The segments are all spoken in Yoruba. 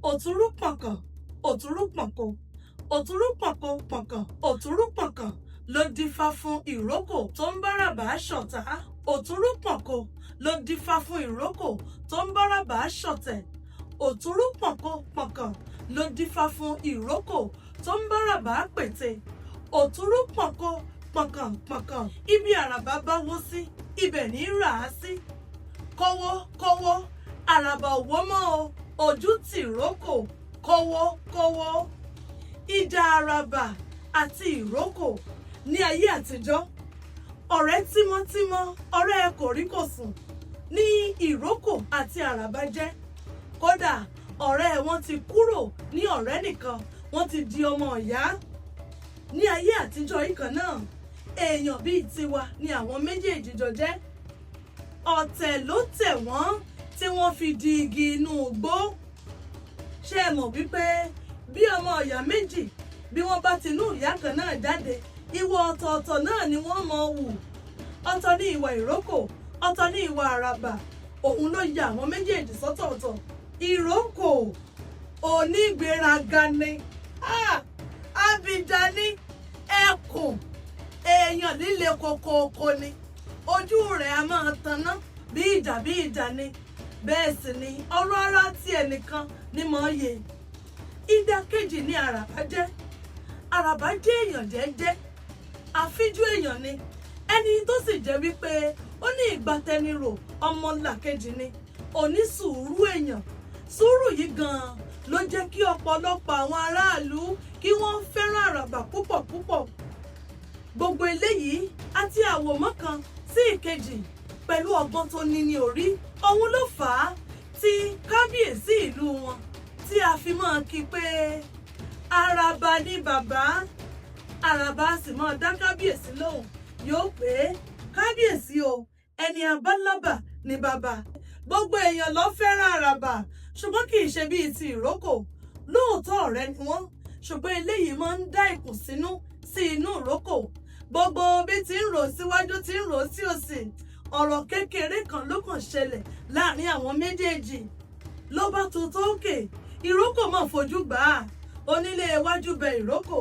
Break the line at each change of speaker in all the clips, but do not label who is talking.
Òtúrú pọ̀nkàn, òtúrú pọ̀nkọ, òtúrú pọ̀nkọ pọ̀nkàn, òtúrú pọ̀nkàn ló dífá fún ìrókò tó ń báràbà ṣọ̀tá. Òtúrú pọ̀nkọ ló dífá fún ìrókò tó ń báràbà ṣọ̀tẹ̀. Òtúrú pọ̀nkọ pọ̀nkàn ló dífá fún ìrókò tó ń báràbà pète. Òtúrú pọ̀nkọ pọ̀nkàn pọ̀nkàn, ibi àràbà bá wó sí, ibẹ̀ ní rà á sí. Kọ́wọ́ kọ́wọ́, àràbà ò wó mọ́ o, ojú tì rókò, kọ́wọ́ kọ́wọ́. Ìjà àràbà àti ìrókò ní ayé àtijọ́. Ọ̀rẹ́ tímọ́tímọ́, ọ̀rẹ́ kòríkòsùn ní ìrókò àti àràbà jẹ́. Kódà ọ̀rẹ́ wọn ti kúrò ní ọ̀rẹ́ nìkan, wọ́n ti di ọmọ ìyá. Ní ayé àtijọ́ ìkan náà, èèyàn bíi tiwa ni àwọn méjèèjì jọ jẹ́. Ọ̀tẹ̀ ló tẹ̀ wọ́n tí wọ́n fi di igi inú igbó. Ṣé ẹ mọ̀ wípé bí ọmọ ìyá méjì bí wọ́n bá ti inú ìyá kan náà jáde, ìwà ọ̀tọ̀ọ̀tọ̀ náà ni wọ́n mọ̀ hù. Ọ̀tọ̀ ní ìwà ìrókò, ọ̀tọ̀ ní ìwà àràbà. Òun ló ya àwọn méjèèjì sọ́tọ̀ọ̀tọ̀. Ìrókò onígbéraga ni, abìjà ni, ẹkùn, èèyàn líle kokoko ni. Ojú rẹ̀ a máa taná bí ìjà ni. Bẹ́ẹ̀ sì ni ọ̀rọ̀ ara tí ẹnìkan ní mọ̀ yé. Ìdàkejì ni àràbà jẹ́. Àràbà jẹ́ èèyàn jẹ́jẹ́, àfíjú èèyàn ni. Ẹni tó sì jẹ́ wípé ó ní ìgbàtẹnirò ọmọlàkejì ni. Onísùúrù èèyàn. Sùúrù yìí gan-an ló jẹ́ kí ọ̀pọ̀lọpọ̀ àwọn aráàlú kí wọ́n fẹ́ràn àràbà púpọ̀ púpọ̀. Gbogbo eléyìí àti àwòmọ́ kan sí ìkejì pẹ̀lú ọgbọ́n tó ní ní orí. Òun ló fà á tí kábíyèsí ìlú wọn tí a fi máa kí pé Àràbà ni bàbá. Àràbà sì máa dá kábíyèsí lóhùn, yóò pé kábíyèsí o, ẹni abálábà ni bàbá. Gbogbo èèyàn ló fẹ́ràn àràbà, ṣùgbọ́n kì í ṣe bíi ti ìrókò. Lóòótọ́ ọ̀rẹ́ ni wọ́n, ṣùgbọ́n eléyìí máa ń dá ìkùnsínú sí inú ìrókò. Gbogbo bí ti ń rò síwájú ti ń rò sí òsì. Ọ̀rọ̀ kékeré kan ló kàn ṣẹlẹ̀ láàrin àwọn méjèèjì. Ló bá tó tókè, ìrókò máa fojú gbà á. Onílé iwájú bẹ ìrókò,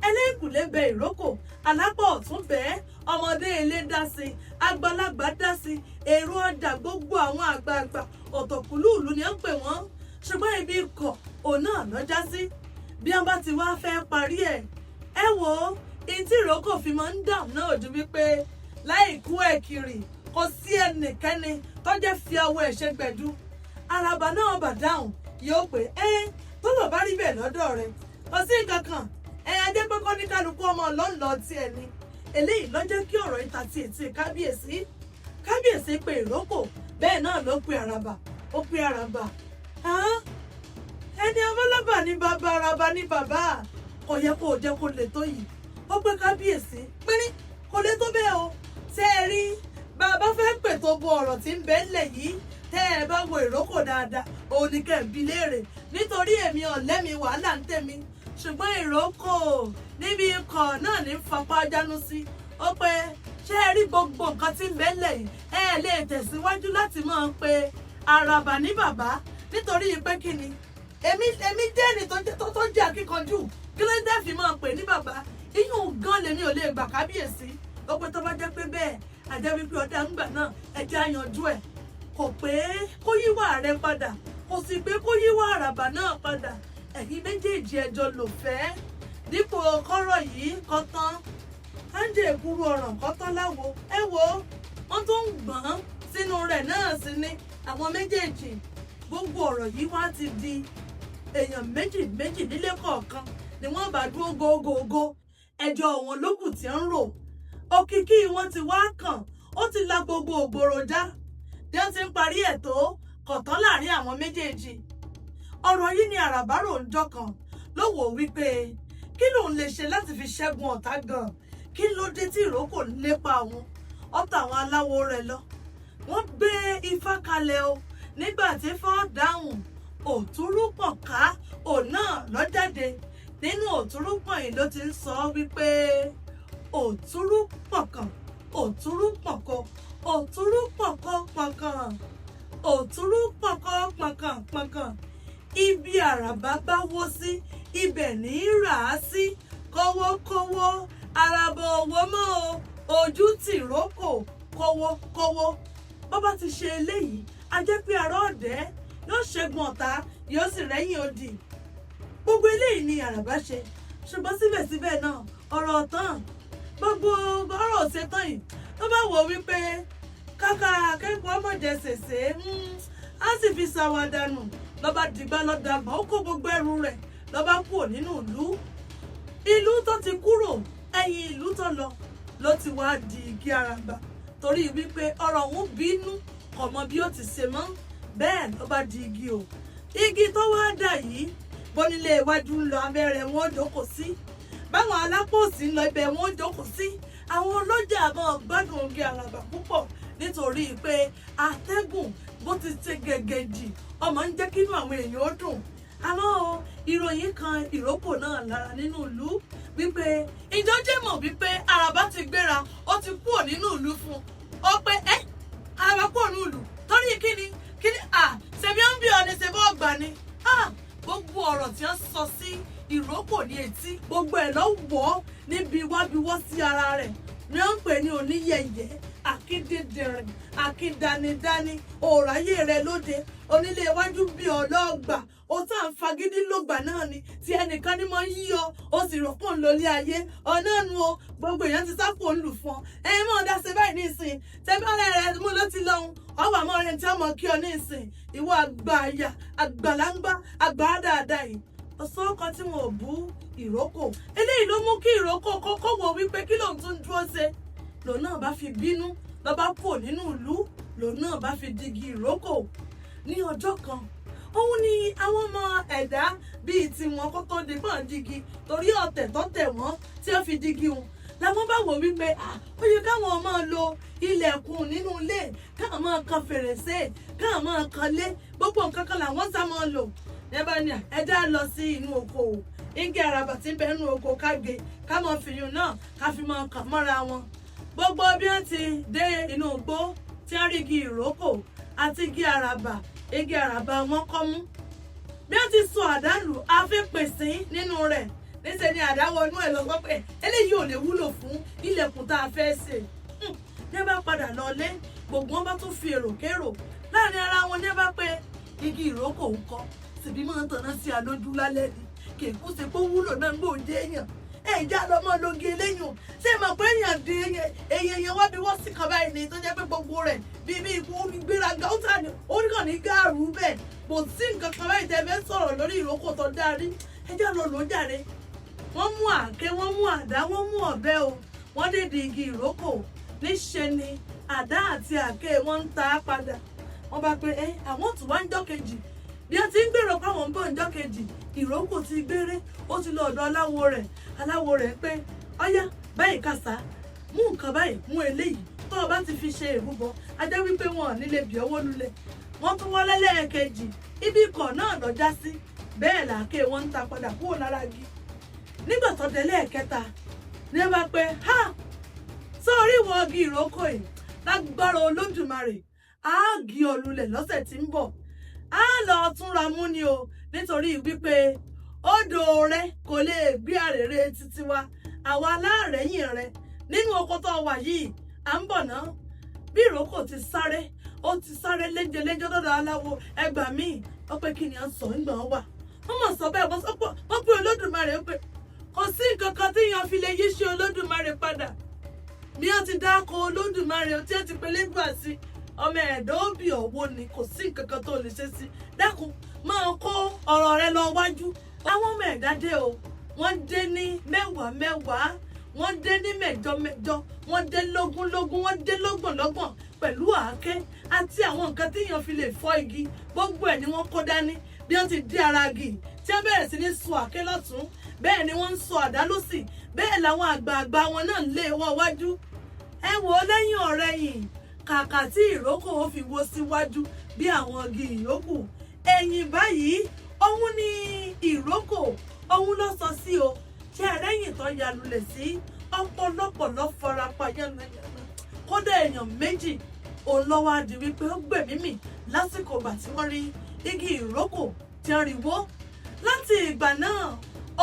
ẹlẹ́kùlé bẹ ìrókò, alápá ọ̀tún bẹ́ẹ̀, ọmọdé ilé dá sí, àgbàlagbà dá sí, èrò ọjà gbogbo àwọn àgbààgbà ọ̀tọ̀kùlú ìlú ni ó ń pè wọ́n. Ṣùgbọ́n ibi ikọ̀ òun náà lọ́jà sí. Bí wọ́n bá ti wá fẹ́ parí ẹ̀, ẹ wò ó, ìyí tí ìrókò fi máa ń dààmú náà ojú wípé láì kú ẹ̀ kiri kò sí ẹnìkẹ́ni tó jẹ́ fi ọwọ́ ẹ̀ ṣe gbẹ̀dú. Àràbà náà bà dáhùn, yóò pé tó lọ bá rí bẹ́ẹ̀ lọ́dọ̀ rẹ̀ kò sí nǹkan kan. Adé pé kọ́ ní kálukú ọmọ lọ́nlọ́ tiẹ̀ ni. Eléyìí ló jẹ́ kí ọ̀rọ̀ ìta ti ètí kábíyèsí. Kábíyèsí pe ìrókò, bẹ́ẹ̀ náà ló pe àràbà. Ó pe àràbà, ẹni abálábà ní bàbá, àràbà ní bàbá. Kò yẹ kó jẹ́ kó lè tó yìí. Ó pé kábíyèsí pínrín kò lè tó bẹ́ẹ̀ o. Ṣé ẹ rí bàbá fẹ́ pètò bo ọ̀rọ̀ tí ń bẹ ńlẹ̀ yìí? Tẹ́ ẹ bá wo ìrókò dáadáa, òun ni kẹ́ ẹ̀ bi léèrè. Nítorí èmi ọ̀lẹ́mi wàhálà ń tèmi. Ṣùgbọ́n ìrókò níbi ikọ̀ náà ní fapá jánu sí. Ó pé ṣé ẹ rí gbogbo nǹkan tí ń bẹ ńlẹ̀ yìí? Ẹ lè tẹ̀síwájú láti máa pe àràbà ní bàbá nítorí pé kí ni? Èmi jẹ́ ẹni tó jẹ́ akíkanjú. Kí ló dé fi máa pè ní bàbá? Iyún gan lèmi ò lè gbà kábíyèsí. Ó pé tó bá jẹ́ pé bẹ́ẹ̀, àjẹ́ wípé ọ̀dà ń gbà náà ẹ̀jẹ̀ àyànjú ẹ̀. Kò pé kó yíwà rẹ padà, kò sì pé kó yíwà àràbà náà padà. Ẹ̀yin méjèèjì ẹjọ́ lò fẹ́. Dípò kọ́rọ̀ yìí kọ́ tán, áńjẹ́ ìkúrú ọ̀ràn kọ́ tán láwo. Ẹ wo, wọ́n tó ń gbọ̀n sínú rẹ̀ náà sí ní àwọn méjèèjì. Gbogbo ọ̀rọ̀ yìí wá ti di èèyàn méjì nílé kọ̀ọ̀kan ni wọ́n bá dúró gógógó. Ẹjọ́ wọn lókù tí ń rò. Òkìkí wọn ti wá kàn, ó ti la gbogbo ògbòrò já. Bí wọ́n ti ń parí ẹ̀ tó kọ̀tán láàrin àwọn méjèèjì. Ọ̀rọ̀ yìí ni àràbà rò ń jọkàn ló wò wípé kí lòun lè ṣe láti fi ṣẹ́gun ọ̀tá gan. Kí ló dé tí ìrókò ń lépa òun? Ọ̀tá àwọn aláwo rẹ̀ lọ. Wọ́n gbé ifá kalẹ̀ o. Nígbà tí fọ́ dáhùn, Òtúrúpọ̀ ká òun náà lọ jáde. Nínú Òtúrúpọ̀ yìí ló ti ń sọ wípé òtúrú pọ̀kàn, òtúrú pọ̀kọ, òtúrú pọ̀kọ pọ̀kàn, òtúrú pọ̀kọ pọ̀kàn pọ̀kàn. Ibi àràbà bá wó sí ibẹ̀ ní í rà á sí kówókówó àràbà òwò mọ́ o ojú tìrókò kówókówó. bó bá ti ṣe eléyìí a jẹ́ pé ará ọ̀dẹ́ yóò ṣẹ́gun ọ̀tá yóò sì rẹ́yìn odi. gbogbo eléyìí ni àràbà ṣe ṣùgbọ́n síbẹ̀síbẹ̀ náà ọ̀rọ̀ ọ̀tán gbogbo ọ̀rọ̀ òṣètàn yìí tó bá wò wípé kàkà akẹ́kọ̀ọ́ mọ̀jẹ ṣèṣe á sì fi ṣàwàdànù lọ́ba dìgbà lọ́dàgbà ó kó gbogbo ẹrù rẹ̀ lọ́ba kúrò nínú ìlú tó ti kúrò ẹ̀yìn ìlú tó ló ti wá di igi àràbà torí wípé ọ̀rọ̀ òun bínú kò mọ bí ó ti ṣe mọ́ bẹ́ẹ̀ lọ́ba di igi o igi tó wá dà yìí bónílé iwájú ń lọ abẹ́rẹ́ wọn ó jókòó sí báwọn alápòsí ń lọ ibẹ̀ wọn ó jókòó sí àwọn ọlọ́jà àmọ́ gbádùn igi àràbà púpọ̀ nítorí pé atẹ́gùn bó ti ṣe gẹ̀gẹ̀dì ọmọ ń jẹ́ kínú àwọn èèyàn ó dùn. àmọ́ ìròyìn kan ìrókò náà lára nínú ìlú wípé ìjọ jẹ́ mọ̀ wípé àràbà ti gbéra ó ti kúrò nínú ìlú fún ọ pé àràbà kúrò nínú ìlú torí kíni ṣèbí ó ń bí ọ ní ṣe bọ́ ọgbà ni gbogbo ọ̀rọ̀ tí wọ́n sọ sí ìrókò ní etí gbogbo ẹ̀ lọ́wọ́ níbi wábiwọ́ sí ara rẹ̀ ni wọ́n ń pè ní oníyẹ̀yẹ́ akíndíndìnrín akíndanidání òòráyè rẹ lóde onílé iwájú bí ọlọ́gbà ó tá à ń fagídí lògbà náà ni tí ẹnìkan ní mọ yí ọ ó sì rò pọ̀ ń lólé ayé ọ̀nà nu o gbogbo èèyàn ti sápò ń lù fún ọ ẹ̀yin mọ̀ ọ́n dá ṣe báyìí ní ìsìn tẹ́bárẹ̀ rẹ mú ló ti lọ́hùn ọwọ́ àmọ́ rẹ̀ tí wọ́n mọ̀ kí ọ ní ìsìn ìwọ àgbà àyà àgbàláńgbá àgbà dáadáa yìí ọ̀sọ́kọ tí wọn ò bú ìrókò eléyìí ló mú kí ìrókò kókó wò wípé kí lòun tún dúró ṣe lòun náà bá fi bínú lọ bá kúrò nínú ìlú lòun náà bá fi digi ìrókò. ní ọjọ́ kan òun ni àwọn ọmọ ẹ̀dá bíi tiwọn kó tó di gbọ́n digi torí ọ̀tẹ̀ tó tẹ̀ wọ́n tí wọ́n fi digi wọn làwọn bá wò wípé ó yẹ káwọn máa lo ilẹ̀kùn nínú ilé káwọn máa kan fèrèsé káwọn máa kan lé gbogbo nǹkan kan làwọn sá máa lò níbà ní ẹja lọ sí inú oko o igi àràbà tí ń bẹ nínú oko káge ká máa fìyún náà ká fi máa kàn mọ́ra wọn. gbogbo bí wọ́n ti dé inú igbó tí wọ́n rí igi ìrókò àti igi àràbà wọn kọ́ mú bí wọ́n ti sọ àdálù afẹ́pèsè nínú rẹ̀ níṣẹ́ ni àdáwọ̀ inú ẹ̀ lọ gbọ́ pé eléyìí ò lè wúlò fún ilẹ̀kùn tá a fẹ́ ṣe. ní bá padà lọlé gbogbo wọn bá tún fi èrò kérò láàrin ara wọn ní bá pé igi ìrókò ń kọ́ tìbí máa ń tanná sí alójú lálẹ́ ni kì í kú sí pé ó wúlò náà ń gbòǹde èèyàn ìjà lọmọ lóge eléyìn ṣé mọ̀ pé èèyàn di èèyàn wá bí wọ́n sì kan báyìí ni tó jẹ́ pé gbogbo rẹ̀ bíbí ikú gbéraga ó tàn ní oníkàn ní gáàrú bẹ́ẹ̀ kò sí nǹkan kan báyìí tẹ́ fẹ́ sọ̀rọ̀ lórí ìrókò tó dárí ẹjọ́ lọ ló jàre. wọ́n mú àáké wọ́n mú àdá wọ́n mú ọ̀bẹ o wọ́n dédé igi ìrókò níṣẹ́ ni àdá àti àáké wọ́n ń ta padà wọ́n bá pé àwọn tún wá ń jọ́ kejì bí wọ́n ti ń gbèrò káwọn ń bọ̀ ń jọ́ kejì ìrókò ti gbére ó ti lọ ọ̀dọ̀ aláwo rẹ̀ pé ọyá báyìí kàṣá mú nǹkan báyìí mú eléyìí tó o bá ti fi ṣe ìrúbọ ajá wípé wọn ò nílé bí ọwọ́ lulẹ̀ wọ́n tún wọ́n lẹ́lẹ́ẹ̀kejì ibi ikọ̀ náà lọ́jà sí bẹ́ẹ̀ làáké wọn ń ta padà kúrò lára igi nígbà tó dé lẹ́ẹ̀kẹta ní ẹ bá pé sórí ìwọ igi ìrókò yìí lágbára Olódùmarè á gé ọ lulẹ̀ lọ́sẹ̀ tí ń bọ̀ á lọ túnra mú ni o nítorí wípé odò rẹ kò lè gbé àrèrè títí wa àwa aláàrẹ̀yìn rẹ nínú oko tó wà yìí à ń bọ̀ náà bí ìrókò ti sáré ó ti sáré léjeléjé lọ́dọ̀ aláwo ẹgbàá míì ó pé kí ni à ń sọ nígbà wà wọ́n mọ̀ sọ bẹ́ẹ̀ wọ́n pé Olódùmarè ó pé kò sí nǹkan kan tí èèyàn fi lè yí ṣe Olódùmarè padà bí wọ́n ti dáko Olódùmarè tí wọ́n ti pe lẹ́gbàá sí ọmọ ẹ̀dọ́ òbí ọ̀wọ́ ni kò sí nǹkan kan tó lè ṣe sí dákun máa kó ọ̀rọ̀ rẹ lọ wájú. àwọn ọmọ ẹ̀dá dé o wọ́n dé ní mẹ́wàá wọ́n dé ní mẹ́jọ wọ́n dé lógún wọ́n dé lọ́gbọ̀n pẹ̀lú àáké àti àwọn nǹkan tí èèyàn fi lè fọ́ igi gbogbo ẹ̀ ni wọ́n kó dání bí wọ́n ti dé ara igi tí wọ́n bẹ̀rẹ̀ sí ní sọ àáké lọ́tún bẹ́ẹ̀ ni wọ́n ń sọ àdá lósì bẹ́ẹ̀ làwọn àgbààgbà wọn náà ń lé wọ́n wájú. ẹ wò ó lẹ́yìn ọ̀rẹ̀yìn kàkà tí ìrókò ó fi wo síwájú bí àwọn igi ìyókù ẹ̀yìn báyìí òun ni ìrókò òun ló sọ sí o ṣe ẹ̀rẹ́yìn tó ya lulẹ̀ sí ọ̀pọ̀lọpọ̀ ló farapa yánnayànna kódà èèyàn méjì òun lọ́wọ́ á di wípé ó gbẹ̀mí mì lásìkò ìgbà tí wọ́n rí igi ìrókò tí wọ́n rí wó láti ìgbà náà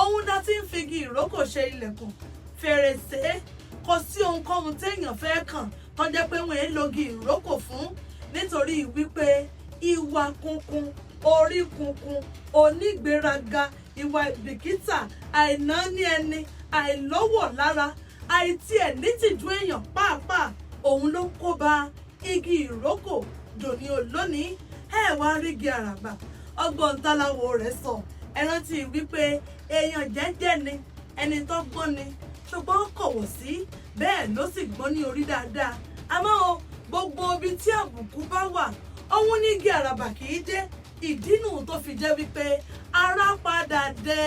ohun dá tí ń figi ìrókò ṣe ilẹ̀kùn fèrèsé kò sí ohunkóhun téèyàn fẹ́ kàn tó jẹ́ pé wọ́n ń logi ìrókò fún nítorí wípé ìwà kunkun orí kunkun onígbéraga ìwà ìbìkítà àìnáání ẹni àìlọ́wọ̀ lára àìtí ẹ̀ nítìjú èèyàn pàápàá òun ló kó bá igi ìrókò dòní olónìí wá rígi àràbà ọgbọ́n táláwo rẹ̀ sọ ẹ rántí wípé èèyàn jẹ́jẹ́ ni ẹni tó gbọ́n ni ṣùgbọ́n kọ̀wọ̀ sí bẹ́ẹ̀ ló sì gbọ́n ní orí dáadáa àmọ́ gbogbo ibi tí àbùkù bá wà òun ní igi àràbà kì í dé ìdínú tó fi jẹ́ wípé ara padà dẹ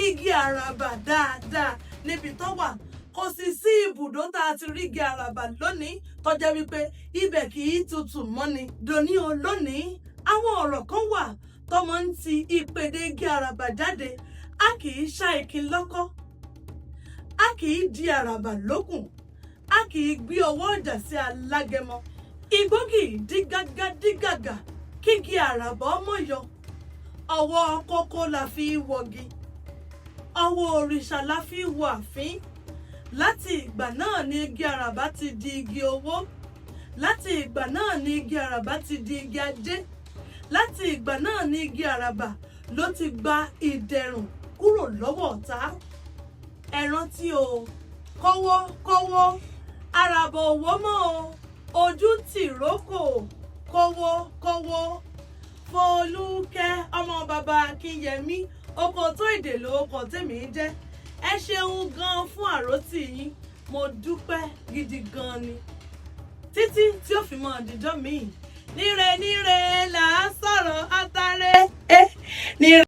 igi àràbà dáadáa níbi tó wà kò sì sí ibùdó tá a ti rí igi àràbà lónìí tó jẹ́ wípé ibẹ̀ kì í tutù mọ́ni dòní olónìí àwọn ọ̀rọ̀ kan wà tọmọ ń ti ìpèdè igi àràbà jáde a kì í ṣá ìkin lọ́kọ́ a kì í di àràbà lókùn a kì í gbé ọwọ́ ọjà sí alágẹmọ igbógi dígágá kígi àràbà ọmọ yọ ọwọ́ kókó la fi wọgi ọwọ́ òrìṣà la fi wọ àfín láti ìgbà náà ni igi àràbà ti di igi owó láti ìgbà náà ni igi àràbà ti di igi ajé láti ìgbà náà ni igi àràbà ló ti gba ìdẹ̀rùn kúrò lọ́wọ́ ọ̀tá ẹ rántí o kówó àràbà òwò mọ́ o ojú tìrókò kówó Fọlúkẹ́ ọmọ bàbá Akínyẹmí oko tó èdè lórúkọ tèmi jẹ́ ẹ ṣeun gan fún àròtì yín mo dúpẹ́ gidi gan ni títí tí ó fi mọ́ ọ̀dìjọ́ míì níre là á sọ̀rọ̀ àtàrẹ níre.